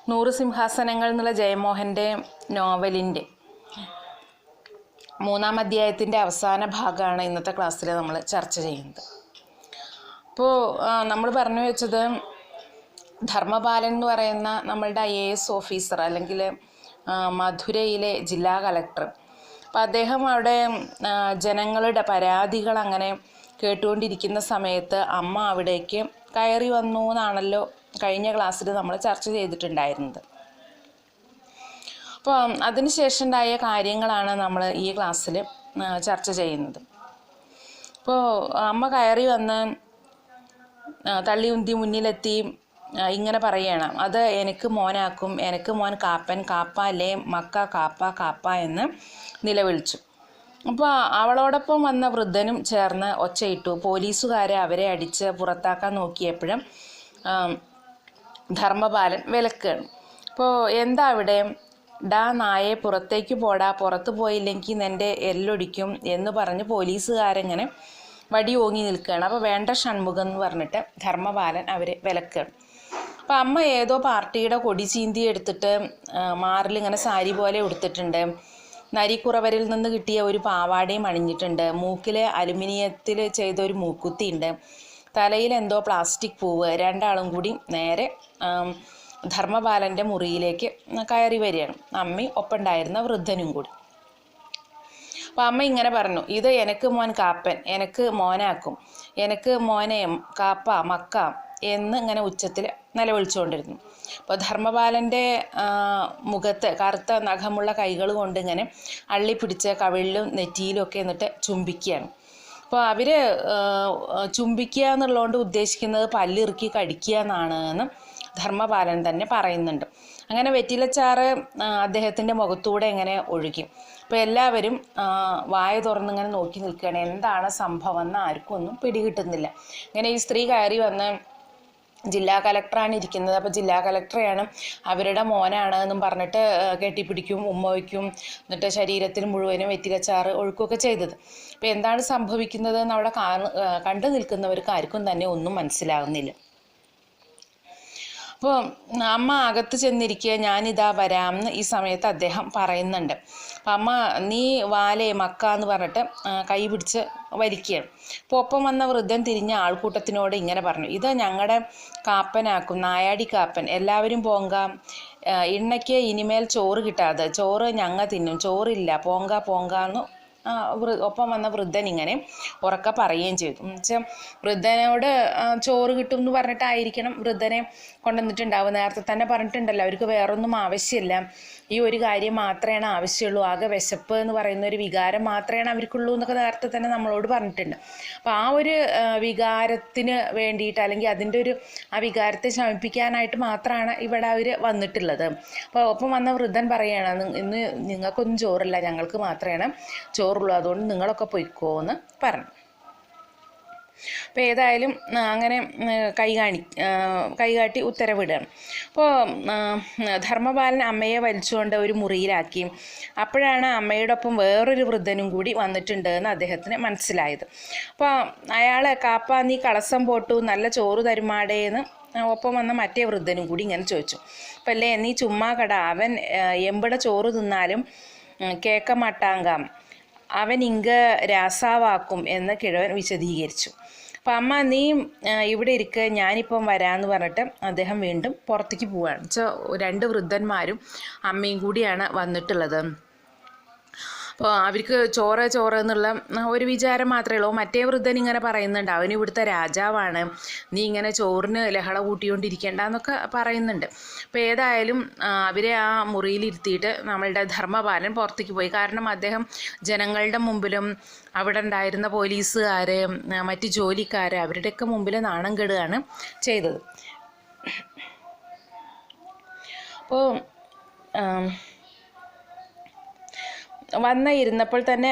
നൂറ് സിംഹാസനങ്ങൾ എന്നുള്ള ജയമോഹൻ്റെ നോവലിൻ്റെ 3-ാം അധ്യായത്തിൻ്റെ അവസാന ഭാഗമാണ് ഇന്നത്തെ ക്ലാസ്സിൽ നമ്മൾ ചർച്ച ചെയ്യുന്നത്. അപ്പോൾ നമ്മൾ പറഞ്ഞു വെച്ചത് ധർമ്മപാലൻ എന്ന് പറയുന്ന നമ്മളുടെ IAS ഓഫീസർ അല്ലെങ്കിൽ മധുരയിലെ ജില്ലാ കളക്ടർ. അപ്പോൾ അദ്ദേഹം അവിടെ ജനങ്ങളുടെ പരാതികൾ അങ്ങനെ കേട്ടുകൊണ്ടിരിക്കുന്ന സമയത്ത് അമ്മ അവിടേക്ക് കയറി വന്നു എന്നാണല്ലോ കഴിഞ്ഞ ക്ലാസ്സിൽ നമ്മൾ ചർച്ച ചെയ്തിട്ടുണ്ടായിരുന്നത്. അപ്പോൾ അതിനുശേഷം ഉണ്ടായ കാര്യങ്ങളാണ് നമ്മൾ ഈ ക്ലാസ്സിൽ ചർച്ച ചെയ്യുന്നത്. അപ്പോൾ അമ്മ കയറി വന്ന് തള്ളി ഉന്തി മുന്നിലെത്തി ഇങ്ങനെ പറയണം, അത് എനിക്ക് മോനാക്കും, എനിക്ക് മോൻ കാപ്പൻ, കാപ്പ അല്ലേ മക്ക, കാപ്പ കാപ്പ എന്ന് നിലവിളിച്ചു. അപ്പോൾ അവളോടൊപ്പം വന്ന വൃദ്ധനും ചേർന്ന് ഒച്ചയിട്ടു. പോലീസുകാരെ അവരെ അടിച്ച് പുറത്താക്കാൻ നോക്കിയപ്പോഴും ധർമ്മപാലൻ വിലക്കാണ്. അപ്പോൾ എന്താ അവിടെ, ഡാ നായെ പുറത്തേക്ക് പോടാ, പുറത്ത് പോയില്ലെങ്കിൽ നിൻ്റെ എല്ലൊടിക്കും എന്ന് പറഞ്ഞ് പോലീസുകാരെങ്ങനെ വടി ഓങ്ങി നിൽക്കുകയാണ്. അപ്പോൾ വേണ്ട ഷൺമുഖം എന്ന് പറഞ്ഞിട്ട് ധർമ്മപാലൻ അവരെ വിലക്കാണ്. അപ്പോൾ അമ്മ ഏതോ പാർട്ടിയുടെ കൊടി ചീന്തി എടുത്തിട്ട് മാറിലിങ്ങനെ സാരി പോലെ ഉടുത്തിട്ടുണ്ട്. നരിക്കുറവരിൽ നിന്ന് കിട്ടിയ ഒരു പാവാടയും അണിഞ്ഞിട്ടുണ്ട്. മൂക്കിൽ അലുമിനിയത്തിൽ ചെയ്ത ഒരു മൂക്കുത്തിയുണ്ട്. തലയിൽ എന്തോ പ്ലാസ്റ്റിക് പൂവ്. രണ്ടാളും കൂടി നേരെ ധർമ്മപാലൻ്റെ മുറിയിലേക്ക് കയറി വരികയാണ്. അമ്മയും ഒപ്പമുണ്ടായിരുന്ന വൃദ്ധനും കൂടി. അപ്പോൾ അമ്മ ഇങ്ങനെ പറഞ്ഞു, ഇത് എനിക്ക് മോൻ കാപ്പൻ, എനിക്ക് മോനാക്കും, എനിക്ക് മോനെ കാപ്പ മക്ക എന്ന് ഇങ്ങനെ ഉച്ചത്തിൽ നിലവിളിച്ചുകൊണ്ടിരുന്നു. അപ്പോൾ ധർമ്മപാലൻ്റെ മുഖത്ത് കറുത്ത നഖമുള്ള കൈകൾ കൊണ്ട് ഇങ്ങനെ അള്ളിപ്പിടിച്ച് കവിളിലും നെറ്റിയിലും ഒക്കെ എന്നിട്ട് ചുംബിക്കുകയാണ്. അപ്പോൾ അവർ ചുംബിക്കുക എന്നുള്ളതുകൊണ്ട് ഉദ്ദേശിക്കുന്നത് പല്ലിറുക്കി കടിക്കുക എന്നാണ് എന്ന് ധർമ്മപാലൻ തന്നെ പറയുന്നുണ്ട്. അങ്ങനെ വെറ്റിലച്ചാറ് അദ്ദേഹത്തിൻ്റെ മുഖത്തൂടെ ഇങ്ങനെ ഒഴുകി. അപ്പോൾ എല്ലാവരും വായ തുറന്നിങ്ങനെ നോക്കി നിൽക്കുകയാണ്. എന്താണ് സംഭവം എന്ന് ആർക്കും ഒന്നും പിടികിട്ടുന്നില്ല. ഇങ്ങനെ ഈ സ്ത്രീ കയറി വന്ന് ജില്ലാ കളക്ടറാണ് ഇരിക്കുന്നത്. അപ്പോൾ ജില്ലാ കളക്ടറെയാണ് അവരുടെ മോനാണ് എന്നും പറഞ്ഞിട്ട് കെട്ടിപ്പിടിക്കും, ഉമ്മ വയ്ക്കും, എന്നിട്ട് ശരീരത്തിൽ മുഴുവനും വെറ്റിലച്ചാറ് ഒഴുക്കുകയൊക്കെ ചെയ്തത്. അപ്പോൾ എന്താണ് സംഭവിക്കുന്നത് എന്ന് അവിടെ കണ്ടു നിൽക്കുന്നവർക്ക് ആർക്കും തന്നെ ഒന്നും മനസ്സിലാകുന്നില്ല. അപ്പോൾ അമ്മ അകത്ത് ചെന്നിരിക്കുക, ഞാനിതാ വരാമെന്ന് ഈ സമയത്ത് അദ്ദേഹം പറയുന്നുണ്ട്. അപ്പം അമ്മ നീ വാലേ മക്ക എന്ന് പറഞ്ഞിട്ട് കൈ പിടിച്ച് വലിക്കുകയാണ്. അപ്പോൾ ഒപ്പം വന്ന വൃദ്ധൻ തിരിഞ്ഞ ആൾക്കൂട്ടത്തിനോട് ഇങ്ങനെ പറഞ്ഞു, ഇത് ഞങ്ങളുടെ കാപ്പനാക്കും, നായാടി കാപ്പൻ, എല്ലാവരും പോങ്ക, ഇണ്ണയ്ക്ക് ഇനിമേൽ ചോറ് കിട്ടാതെ, ചോറ് ഞങ്ങ തിന്നും, ചോറില്ല, പോങ്ക പോങ്ക എന്ന് ഒപ്പം വന്ന വൃദ്ധൻ ഇങ്ങനെ ഉറക്കെ പറയുകയും ചെയ്തു. എന്നുവെച്ചാൽ വൃദ്ധനോട് ചോറ് കിട്ടും എന്ന് പറഞ്ഞിട്ടായിരിക്കണം വൃദ്ധനെ കൊണ്ടുവന്നിട്ടുണ്ടാവും. നേരത്തെ തന്നെ പറഞ്ഞിട്ടുണ്ടല്ലോ, അവർക്ക് വേറൊന്നും ആവശ്യമില്ല, ഈ ഒരു കാര്യം മാത്രമേ ആവശ്യമുള്ളൂ, ആകെ വിശപ്പ് എന്ന് പറയുന്ന ഒരു വികാരം മാത്രമേ അവർക്കുള്ളൂ എന്നൊക്കെ നേരത്തെ തന്നെ നമ്മളോട് പറഞ്ഞിട്ടുണ്ട്. അപ്പോൾ ആ ഒരു വികാരത്തിന് വേണ്ടിയിട്ട്, അല്ലെങ്കിൽ അതിൻ്റെ ആ വികാരത്തെ ശമിപ്പിക്കാനായിട്ട് മാത്രമാണ് ഇവിടെ അവർ വന്നിട്ടുള്ളത്. അപ്പോൾ ഒപ്പം വന്ന വൃദ്ധൻ പറയുകയാണ്, ഇന്ന് നിങ്ങൾക്കൊന്നും ചോറില്ല, ഞങ്ങൾക്ക് മാത്രമേ ചോറുള്ളൂ, അതുകൊണ്ട് നിങ്ങളൊക്കെ പൊയ്ക്കോ എന്ന് പറഞ്ഞു. അപ്പോൾ ഏതായാലും അങ്ങനെ കൈകാട്ടി ഉത്തരവിടുകയാണ്. അപ്പോൾ ധർമ്മപാലൻ അമ്മയെ വലിച്ചുകൊണ്ട് ഒരു മുറിയിലാക്കി. അപ്പോഴാണ് അമ്മയോടൊപ്പം വേറൊരു വൃദ്ധനും കൂടി വന്നിട്ടുണ്ട് എന്ന് അദ്ദേഹത്തിന് മനസ്സിലായത്. അപ്പോൾ അയാൾ, കാപ്പ നീ കളസം പോട്ടു, നല്ല ചോറ് തരുമാടേന്ന് ഒപ്പം വന്ന മറ്റേ വൃദ്ധനും കൂടി ഇങ്ങനെ ചോദിച്ചു. അപ്പം അല്ലേ നീ ചുമ്മാ കട, അവൻ എമ്പടെ ചോറ് തിന്നാലും കേക്ക മട്ടാങ്കാം, അവൻ ഇങ്ക രാസാവാക്കും എന്ന് കിഴവൻ വിശദീകരിച്ചു. അപ്പം അമ്മ നീ ഇവിടെ ഇരിക്കുക, ഞാനിപ്പം വരാമെന്ന് പറഞ്ഞിട്ട് അദ്ദേഹം വീണ്ടും പുറത്തേക്ക് പോവുകയാണ്. രണ്ട് വൃദ്ധന്മാരും അമ്മയും കൂടിയാണ് വന്നിട്ടുള്ളത്. അപ്പോൾ അവർക്ക് ചോറ് എന്നുള്ള ഒരു വിചാരം മാത്രമേ ഉള്ളൂ. മറ്റേ വൃദ്ധൻ ഇങ്ങനെ പറയുന്നുണ്ട്, അവന് ഇവിടുത്തെ രാജാവാണ്, നീ ഇങ്ങനെ ചോറിന് ലഹള കൂട്ടിക്കൊണ്ടിരിക്കേണ്ട എന്നൊക്കെ പറയുന്നുണ്ട്. അപ്പോൾ ഏതായാലും അവരെ ആ മുറിയിലിരുത്തിയിട്ട് നമ്മളുടെ ധർമ്മപാലൻ പുറത്തേക്ക് പോയി. കാരണം അദ്ദേഹം ജനങ്ങളുടെ മുമ്പിലും അവിടെ ഉണ്ടായിരുന്ന പോലീസുകാർ, മറ്റ് ജോലിക്കാർ, അവരുടെയൊക്കെ മുമ്പിൽ നാണം കെടുകയാണ് ചെയ്തത്. അപ്പോൾ ഇരുന്നപ്പോൾ തന്നെ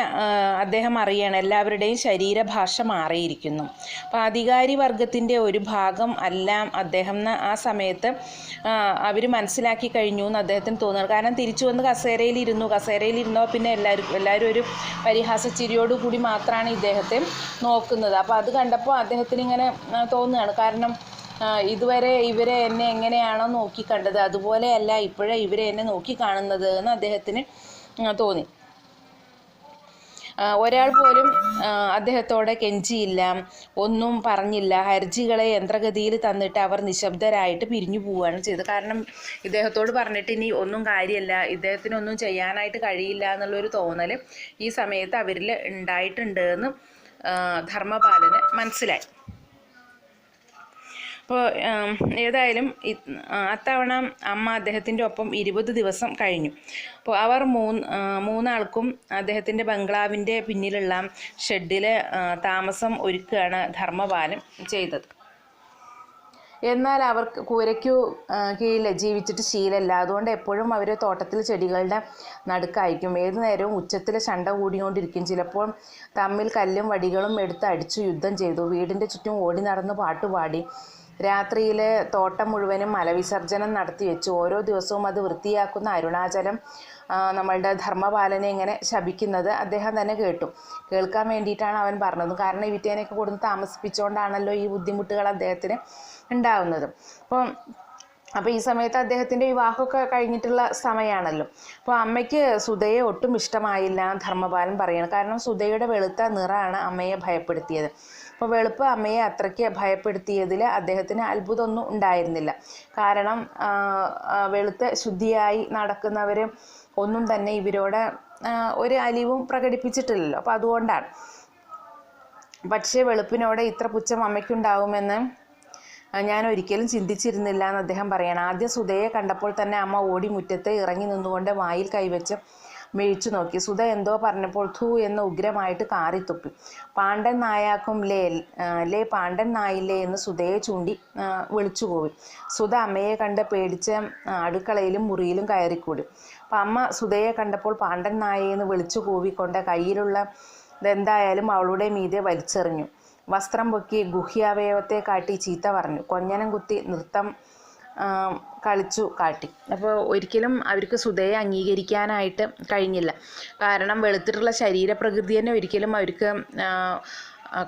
അദ്ദേഹം അറിയണം എല്ലാവരുടെയും ശരീരഭാഷ മാറിയിരിക്കുന്നു. അപ്പോൾ അധികാരി വർഗത്തിൻ്റെ ഒരു ഭാഗം എല്ലാം അദ്ദേഹം ആ സമയത്ത് അവർ മനസ്സിലാക്കി കഴിഞ്ഞു എന്ന് അദ്ദേഹത്തിന് തോന്നുന്നു. കാരണം തിരിച്ചു വന്ന് കസേരയിലിരുന്നോ പിന്നെ എല്ലാവരും ഒരു പരിഹാസച്ചിരിയോടുകൂടി മാത്രമാണ് ഇദ്ദേഹത്തെ നോക്കുന്നത്. അപ്പോൾ അത് കണ്ടപ്പോൾ അദ്ദേഹത്തിന് ഇങ്ങനെ തോന്നുകയാണ്. കാരണം ഇതുവരെ ഇവരെ എന്നെ എങ്ങനെയാണോ നോക്കിക്കണ്ടത് അതുപോലെയല്ല ഇപ്പോഴേ ഇവരെ എന്നെ നോക്കിക്കാണുന്നത് എന്ന് അദ്ദേഹത്തിന് തോന്നി. ഒരാൾ പോലും അദ്ദേഹത്തോടെ കെഞ്ചിയില്ല, ഒന്നും പറഞ്ഞില്ല. ഹർജികളെ യന്ത്രഗതിയിൽ തന്നിട്ട് അവർ നിശബ്ദരായിട്ട് പിരിഞ്ഞു പോവുകയാണ് ചെയ്തത്. കാരണം ഇദ്ദേഹത്തോട് പറഞ്ഞിട്ട് ഇനി ഒന്നും കാര്യമില്ല, ഇദ്ദേഹത്തിനൊന്നും ചെയ്യാനായിട്ട് കഴിയില്ല എന്നുള്ളൊരു തോന്നൽ ഈ സമയത്ത് അവരിൽ ഉണ്ടായിട്ടുണ്ട് എന്ന് ധർമ്മപാലന് മനസ്സിലായി. അപ്പോൾ ഏതായാലും അത്തവണ അമ്മ അദ്ദേഹത്തിൻ്റെ ഒപ്പം 20 ദിവസം കഴിഞ്ഞു. അപ്പോൾ അവർ മൂന്നാൾക്കും അദ്ദേഹത്തിൻ്റെ ബംഗ്ലാവിൻ്റെ പിന്നിലുള്ള ഷെഡിൽ താമസം ഒരുക്കുകയാണ് ധർമ്മപാലൻ ചെയ്തത്. എന്നാൽ അവർക്ക് കൂരയ്ക്കു കീഴിൽ ജീവിച്ചിട്ട് ശീലമില്ല. അതുകൊണ്ട് എപ്പോഴും അവർ തോട്ടത്തിൽ ചെടികളുടെ നടുക്കായിരിക്കും. ഏതു നേരവും ഉച്ചത്തിൽ ശണ്ട കൂടിക്കൊണ്ടിരിക്കും. ചിലപ്പോൾ തമ്മിൽ കല്ലും വടികളും എടുത്ത് അടിച്ചു യുദ്ധം ചെയ്തു. വീടിൻ്റെ ചുറ്റും ഓടി നടന്ന് പാട്ടുപാടി. രാത്രിയിൽ തോട്ടം മുഴുവനും മലവിസർജനം നടത്തി വെച്ചു. ഓരോ ദിവസവും അത് വൃത്തിയാക്കുന്ന അരുണാചലം നമ്മളുടെ ധർമ്മപാലനെ ഇങ്ങനെ ശപിക്കുന്നത് അദ്ദേഹം തന്നെ കേട്ടു. കേൾക്കാൻ വേണ്ടിയിട്ടാണ് അവൻ പറഞ്ഞത്. കാരണം ഇവിറ്റേനെയൊക്കെ കൊടുത്ത് താമസിപ്പിച്ചുകൊണ്ടാണല്ലോ ഈ ബുദ്ധിമുട്ടുകൾ അദ്ദേഹത്തിന് ഉണ്ടാവുന്നത്. അപ്പോൾ ഈ സമയത്ത് അദ്ദേഹത്തിൻ്റെ വിവാഹമൊക്കെ കഴിഞ്ഞിട്ടുള്ള സമയമാണല്ലോ. അപ്പോൾ അമ്മയ്ക്ക് സുധയെ ഒട്ടും ഇഷ്ടമായില്ല ധർമ്മപാലൻ പറയണം. കാരണം സുധയുടെ വെളുത്ത നിറമാണ് അമ്മയെ ഭയപ്പെടുത്തിയത്. അപ്പോൾ വെളുപ്പ് അമ്മയെ അത്രയ്ക്ക് ഭയപ്പെടുത്തിയതിൽ അദ്ദേഹത്തിന് അത്ഭുതമൊന്നും ഉണ്ടായിരുന്നില്ല. കാരണം വെളുത്ത് ശുദ്ധിയായി നടക്കുന്നവർ ഒന്നും തന്നെ ഇവരോട് ഒരു അലിവും പ്രകടിപ്പിച്ചിട്ടില്ലല്ലോ. അപ്പോൾ അതുകൊണ്ടാണ്. പക്ഷേ വെളുപ്പിനോടെ ഇത്ര പുച്ഛം അമ്മയ്ക്കുണ്ടാവുമെന്ന് ഞാൻ ഒരിക്കലും ചിന്തിച്ചിരുന്നില്ല എന്ന് അദ്ദേഹം പറയണം. ആദ്യം സുധയെ കണ്ടപ്പോൾ തന്നെ അമ്മ ഓടി മുറ്റത്ത് ഇറങ്ങി നിന്നുകൊണ്ട് വായിൽ കൈവച്ച് മിഴിച്ചു നോക്കി. സുധ എന്തോ പറഞ്ഞപ്പോൾ ധൂ എന്ന് ഉഗ്രമായിട്ട് കാറിത്തുപ്പി. പാണ്ഡൻ നായാക്കും ലേ പാണ്ഡൻ നായില്ലേ എന്ന് സുധയെ ചൂണ്ടി വിളിച്ചു പോയി. സുധ അമ്മയെ കണ്ട് പേടിച്ച് അടുക്കളയിലും മുറിയിലും കയറിക്കൂടി. അപ്പം അമ്മ സുധയെ കണ്ടപ്പോൾ പാണ്ഡൻ നായെന്ന് വിളിച്ചു കൂവിക്കൊണ്ട് കയ്യിലുള്ള ഇതെന്തായാലും അവളുടെ മീതെ വലിച്ചെറിഞ്ഞു. വസ്ത്രം പൊക്കി ഗുഹ്യാവയവത്തെ കാട്ടി ചീത്ത പറഞ്ഞു. കൊഞ്ഞനം കുത്തി നൃത്തം കളിച്ചു കാട്ടി. അപ്പോൾ ഒരിക്കലും അവർക്ക് സുധയെ അംഗീകരിക്കാനായിട്ട് കഴിഞ്ഞില്ല. കാരണം വെളുത്തിട്ടുള്ള ശരീരപ്രകൃതി തന്നെ ഒരിക്കലും അവർക്ക്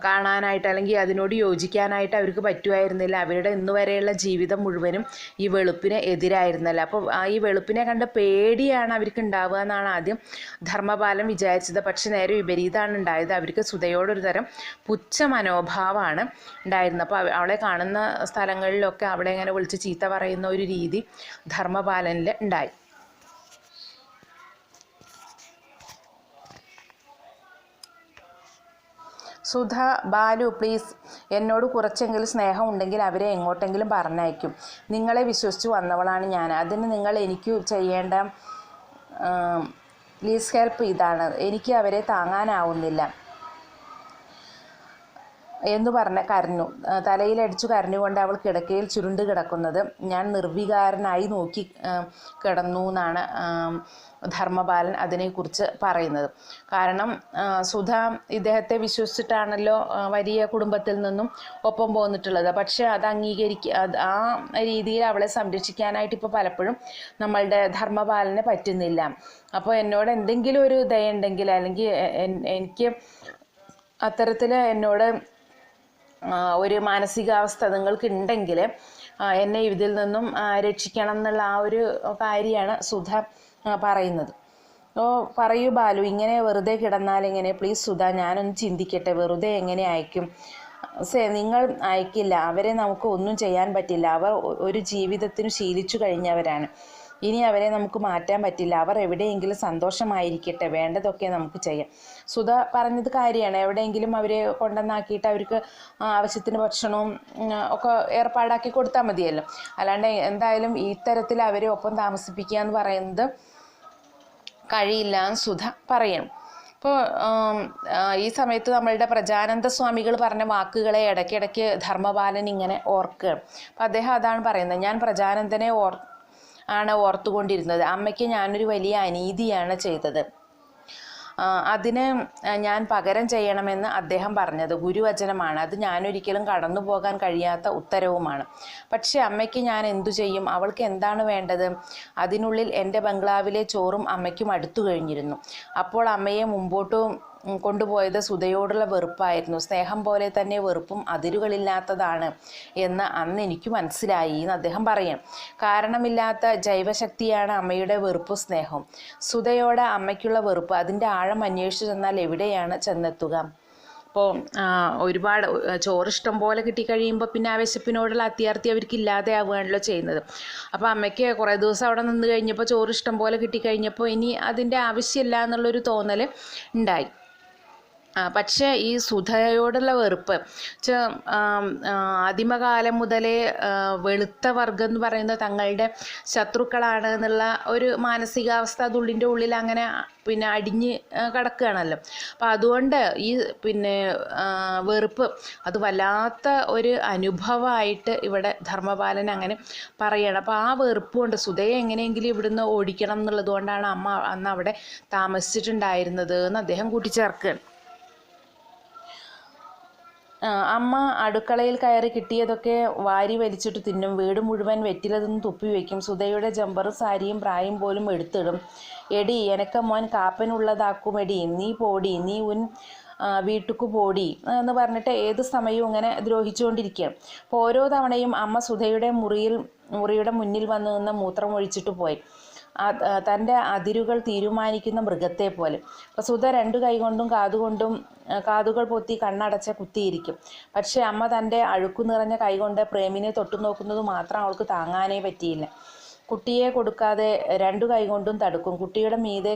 കാണാനായിട്ട് അല്ലെങ്കിൽ അതിനോട് യോജിക്കാനായിട്ട് അവർക്ക് പറ്റുമായിരുന്നില്ല. അവരുടെ ഇന്ന് വരെയുള്ള ജീവിതം മുഴുവനും ഈ വെളുപ്പിന് എതിരായിരുന്നല്ലോ. അപ്പോൾ ഈ വെളുപ്പിനെ കണ്ട പേടിയാണ് അവർക്ക് ഉണ്ടാവുക എന്നാണ് ആദ്യം ധർമ്മപാലൻ വിചാരിച്ചത്. പക്ഷെ നേരെ വിപരീതമാണ് ഉണ്ടായത്. അവർക്ക് സുധയോടൊരു തരം പുച്ഛ മനോഭാവമാണ് ഉണ്ടായിരുന്നത്. അപ്പോൾ അവളെ കാണുന്ന സ്ഥലങ്ങളിലൊക്കെ അവളെ ഇങ്ങനെ വിളിച്ച് ചീത്ത പറയുന്ന ഒരു രീതി ധർമ്മപാലനിൽ ഉണ്ടായി. സുധ, ബാലു പ്ലീസ്, എന്നോട് കുറച്ചെങ്കിലും സ്നേഹം ഉണ്ടെങ്കിൽ അവരെ എങ്ങോട്ടെങ്കിലും പറഞ്ഞയക്കും. നിങ്ങളെ വിശ്വസിച്ച് വന്നവളാണ് ഞാൻ. അതിന് നിങ്ങൾ എനിക്ക് ചെയ്യേണ്ട പ്ലീസ് ഹെൽപ്പ് ഇതാണ്. എനിക്ക് അവരെ താങ്ങാനാവുന്നില്ല എന്ന് പറഞ്ഞ് കരഞ്ഞു. തലയിലടിച്ചു കരഞ്ഞുകൊണ്ട് അവൾ കിടക്കയിൽ ചുരുണ്ട് കിടക്കുന്നത് ഞാൻ നിർവികാരനായി നോക്കി കിടന്നു എന്നാണ് ധർമ്മപാലൻ അതിനെക്കുറിച്ച് പറയുന്നത്. കാരണം സുധ ഇദ്ദേഹത്തെ വിശ്വസിച്ചിട്ടാണല്ലോ വലിയ കുടുംബത്തിൽ നിന്നും ഒപ്പം പോന്നിട്ടുള്ളത്. പക്ഷെ അത് ആ രീതിയിൽ അവളെ സംരക്ഷിക്കാനായിട്ട് ഇപ്പോൾ പലപ്പോഴും നമ്മളുടെ ധർമ്മപാലന് പറ്റുന്നില്ല. അപ്പോൾ എന്നോട് എന്തെങ്കിലും ഒരു ദയുണ്ടെങ്കിൽ അല്ലെങ്കിൽ എനിക്ക് അത്തരത്തിൽ എന്നോട് ഒരു മാനസികാവസ്ഥ നിങ്ങൾക്ക് ഉണ്ടെങ്കിൽ എന്നെ ഇതിൽ നിന്നും രക്ഷിക്കണം എന്നുള്ള ആ ഒരു കാര്യമാണ് സുധ പറയുന്നത്. പറയൂ ബാലു, ഇങ്ങനെ വെറുതെ കിടന്നാൽ എങ്ങനെ? പ്ലീസ് സുധ, ഞാനൊന്ന് ചിന്തിക്കട്ടെ. വെറുതെ എങ്ങനെ അയക്കും? നിങ്ങൾ അയക്കില്ല. അവരെ നമുക്ക് ഒന്നും ചെയ്യാൻ പറ്റില്ല. അവർ ഒരു ജീവിതത്തിന് ശീലിച്ചു കഴിഞ്ഞവരാണ്. ഇനി അവരെ നമുക്ക് മാറ്റാൻ പറ്റില്ല. അവർ എവിടെയെങ്കിലും സന്തോഷമായിരിക്കട്ടെ. വേണ്ടതൊക്കെ നമുക്ക് ചെയ്യാം. സുധ പറഞ്ഞത് കാര്യമാണ്. എവിടെയെങ്കിലും അവരെ കൊണ്ടുവന്നാക്കിയിട്ട് അവർക്ക് ആവശ്യത്തിന് ഭക്ഷണവും ഒക്കെ ഏർപ്പാടാക്കി കൊടുത്താൽ മതിയല്ലോ. അല്ലാണ്ട് എന്തായാലും ഈ തരത്തിൽ അവരെ ഒപ്പം താമസിപ്പിക്കുക എന്ന് പറയുന്നത് കഴിയില്ല എന്ന് സുധ പറയണം. അപ്പോൾ ഈ സമയത്ത് നമ്മളുടെ പ്രജാനന്ദ സ്വാമികൾ പറഞ്ഞ വാക്കുകളെ ഇടയ്ക്കിടയ്ക്ക് ധർമ്മപാലൻ ഇങ്ങനെ ഓർക്കുകയാണ്. അപ്പം അദ്ദേഹം അതാണ് പറയുന്നത്. ഞാൻ പ്രജാനന്ദനെ ഓർത്തുകൊണ്ടിരുന്നത്. അമ്മയ്ക്ക് ഞാനൊരു വലിയ അനീതിയാണ് ചെയ്തത്. അതിന് ഞാൻ പകരം ചെയ്യണമെന്ന് അദ്ദേഹം പറഞ്ഞത് ഗുരുവചനമാണ്. അത് ഞാനൊരിക്കലും കടന്നു പോകാൻ കഴിയാത്ത ഉത്തരവുമാണ്. പക്ഷെ അമ്മയ്ക്ക് ഞാൻ എന്തു ചെയ്യും? അവൾക്ക് എന്താണ് വേണ്ടത്? അതിനുള്ളിൽ എൻ്റെ ബംഗ്ലാവിലെ ചോറും അമ്മയ്ക്കും അടുത്തു കഴിഞ്ഞിരുന്നു. അപ്പോൾ അമ്മയെ മുമ്പോട്ട് കൊണ്ടുപോയത് സുധയോടുള്ള വെറുപ്പായിരുന്നു. സ്നേഹം പോലെ തന്നെ വെറുപ്പും അതിരുകളില്ലാത്തതാണ് എന്ന് അന്ന് എനിക്ക് മനസ്സിലായി എന്ന് അദ്ദേഹം പറയും. കാരണമില്ലാത്ത ജൈവശക്തിയാണ് അമ്മയുടെ വെറുപ്പും സ്നേഹവും. സുധയോട് അമ്മയ്ക്കുള്ള വെറുപ്പ്, അതിൻ്റെ ആഴം അന്വേഷിച്ചു ചെന്നാൽ എവിടെയാണ് ചെന്നെത്തുക? അപ്പോൾ ഒരുപാട് ചോറിഷ്ടം പോലെ കിട്ടിക്കഴിയുമ്പോൾ പിന്നെ ആ വിശപ്പിനോടുള്ള അത്യാർത്തി അവർക്ക് ഇല്ലാതെ ആവുകയാണല്ലോ ചെയ്യുന്നത്. അപ്പോൾ അമ്മയ്ക്ക് കുറേ ദിവസം അവിടെ നിന്ന് കഴിഞ്ഞപ്പോൾ ചോറിഷ്ടം പോലെ കിട്ടിക്കഴിഞ്ഞപ്പോൾ ഇനി അതിൻ്റെ ആവശ്യമില്ല എന്നുള്ളൊരു തോന്നൽ ഉണ്ടായി. പക്ഷേ ഈ സുധയോടുള്ള വെറുപ്പ് ആദിമകാലം മുതലേ വെളുത്ത വർഗം എന്ന് പറയുന്നത് തങ്ങളുടെ ശത്രുക്കളാണ് എന്നുള്ള ഒരു മാനസികാവസ്ഥ അതുള്ളിൻ്റെ ഉള്ളിൽ അങ്ങനെ പിന്നെ അടിഞ്ഞ് കിടക്കുകയാണല്ലോ. അപ്പം അതുകൊണ്ട് ഈ വെറുപ്പ് അത് വല്ലാത്ത ഒരു അനുഭവമായിട്ട് ഇവിടെ ധർമ്മപാലൻ അങ്ങനെ പറയണം. അപ്പോൾ ആ വെറുപ്പ് കൊണ്ട് സുധയെ എങ്ങനെയെങ്കിലും ഇവിടുന്ന് ഓടിക്കണം എന്നുള്ളത് കൊണ്ടാണ് അമ്മ അന്ന് അവിടെ താമസിച്ചിട്ടുണ്ടായിരുന്നത് എന്ന് അദ്ദേഹം കൂട്ടിച്ചേർക്കുകയാണ്. അമ്മ അടുക്കളയിൽ കയറി കിട്ടിയതൊക്കെ വാരി വലിച്ചിട്ട് തിന്നും. വീട് മുഴുവൻ വെറ്റിലതൊന്നും തുപ്പി വയ്ക്കും. സുധയുടെ ജമ്പറും സാരിയും പ്രായം പോലും എടുത്തിടും. എടി എനക്ക് മോൻ കാപ്പനുള്ളതാക്കുമെടി, നീ പോടി, നീ ഉൻ വീട്ടുക്ക് പോടി എന്ന് പറഞ്ഞിട്ട് ഏത് സമയവും ഇങ്ങനെ ദ്രോഹിച്ചുകൊണ്ടിരിക്കുകയാണ്. അപ്പോൾ ഓരോ തവണയും അമ്മ സുധയുടെ മുറിയുടെ മുന്നിൽ വന്നു നിന്ന് മൂത്രം ഒഴിച്ചിട്ട് പോയി, തൻ്റെ അതിരുകൾ തീരുമാനിക്കുന്ന മൃഗത്തെ പോലെ. അപ്പോൾ സുധ 2 കൈകൊണ്ടും കാതുകൾ പൊത്തി കണ്ണടച്ച് കുത്തിയിരിക്കും. പക്ഷേ അമ്മ തൻ്റെ അഴുക്കു നിറഞ്ഞ കൈകൊണ്ട് പ്രേമിനെ തൊട്ടുനോക്കുന്നത് മാത്രം അവൾക്ക് താങ്ങാനേ പറ്റിയില്ല. കുട്ടിയെ കൊടുക്കാതെ 2 കൈകൊണ്ടും തടുക്കും. കുട്ടിയുടെ മീതെ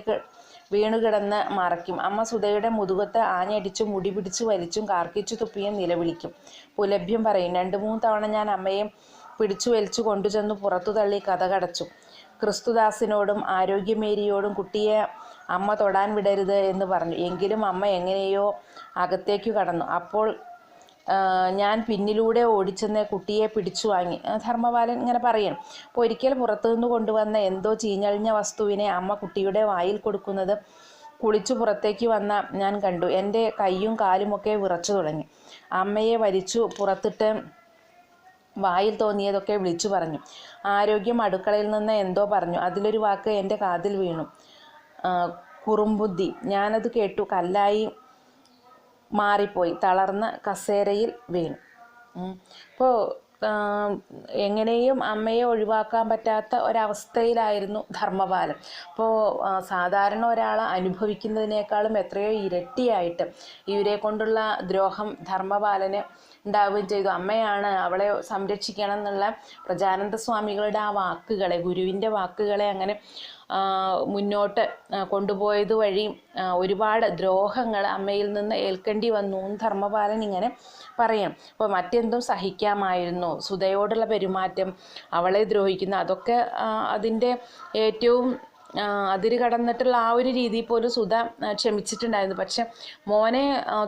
വീണുകിടന്ന് മറയ്ക്കും. അമ്മ സുധയുടെ മുതുകത്ത് ആഞ്ഞടിച്ചും മുടി പിടിച്ചു വലിച്ചും കാർക്കിച്ചു തുപ്പിയും നിലവിളിക്കും. പുലഭ്യം പറയും. 2-3 തവണ ഞാൻ അമ്മയെ പിടിച്ചു വലിച്ചു കൊണ്ടുചെന്ന് പുറത്തു തള്ളി കതകടച്ചു. ക്രിസ്തുദാസിനോടും ആരോഗ്യമേരിയോടും കുട്ടിയെ അമ്മ തൊടാൻ വിടരുത് എന്ന് പറഞ്ഞു. എങ്കിലും അമ്മ എങ്ങനെയോ അകത്തേക്കു കടന്നു. അപ്പോൾ ഞാൻ പിന്നിലൂടെ ഓടിച്ചെന്ന് കുട്ടിയെ പിടിച്ചു വാങ്ങി. ധർമ്മപാലൻ ഇങ്ങനെ പറയണം. അപ്പോൾ ഒരിക്കൽ പുറത്തുനിന്ന് കൊണ്ടുവന്ന എന്തോ ചീഞ്ഞളിഞ്ഞ വസ്തുവിനെ അമ്മ കുട്ടിയുടെ വായിൽ കൊടുക്കുന്നത് കുളിച്ചു പുറത്തേക്ക് വന്ന ഞാൻ കണ്ടു. എൻ്റെ കൈയും കാലുമൊക്കെ വിറച്ചു തുടങ്ങി. അമ്മയെ വലിച്ചു പുറത്തിട്ട് വായിൽ തോന്നിയതൊക്കെ വിളിച്ചു പറഞ്ഞു. ആരോഗ്യം അടുക്കളയിൽ നിന്ന് എന്തോ പറഞ്ഞു. അതിലൊരു വാക്ക് എൻ്റെ കാതിൽ വീണു. കുറുമ്പുദ്ധി. ഞാനത് കേട്ടു. കല്ലായി മാറിപ്പോയി. തളർന്ന് കസേരയിൽ വീണു. അപ്പോൾ എങ്ങനെയും അമ്മയെ ഒഴിവാക്കാൻ പറ്റാത്ത ഒരവസ്ഥയിലായിരുന്നു ധർമ്മപാലൻ. അപ്പോൾ സാധാരണ ഒരാൾ അനുഭവിക്കുന്നതിനേക്കാളും എത്രയോ ഇരട്ടിയായിട്ട് ഇവരെ കൊണ്ടുള്ള ദ്രോഹം ധർമ്മപാലന് ഉണ്ടാവുകയും ചെയ്തു. അമ്മയാണ് അവളെ സംരക്ഷിക്കണം എന്നുള്ള പ്രജാനന്ദ സ്വാമികളുടെ ആ വാക്കുകളെ, ഗുരുവിൻ്റെ വാക്കുകളെ അങ്ങനെ മുന്നോട്ട് കൊണ്ടുപോയത് വഴി ഒരുപാട് ദ്രോഹങ്ങൾ അമ്മയിൽ നിന്ന് ഏൽക്കേണ്ടി വന്നു ധർമ്മപാലൻ ഇങ്ങനെ പറയാം. അപ്പോൾ മറ്റെന്തും സഹിക്കാമായിരുന്നു. സുധയോടുള്ള പെരുമാറ്റം, അവളെ ദ്രോഹിക്കുന്ന അതൊക്കെ അതിൻ്റെ ഏറ്റവും അതിര് കടന്നിട്ടുള്ള ആ ഒരു രീതിയിൽ പോലും സുധ ക്ഷമിച്ചിട്ടുണ്ടായിരുന്നു. പക്ഷെ മോനെ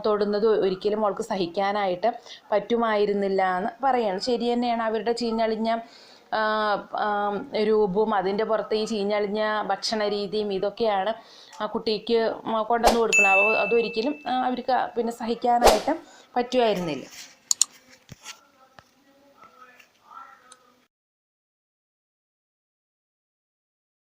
തൊടുന്നത് ഒരിക്കലും അവൾക്ക് സഹിക്കാനായിട്ട് പറ്റുമായിരുന്നില്ല എന്ന് പറയണം. ശരി തന്നെയാണ്. അവരുടെ ചീഞ്ഞളിഞ്ഞ രൂപവും അതിൻ്റെ പുറത്ത് ഈ ചീഞ്ഞളിഞ്ഞ ഭക്ഷണ രീതിയും ഇതൊക്കെയാണ് ആ കുട്ടിക്ക് കൊണ്ടുവന്ന് കൊടുക്കുന്നത്. അതൊരിക്കലും അവർക്ക് സഹിക്കാനായിട്ട് പറ്റുമായിരുന്നില്ല.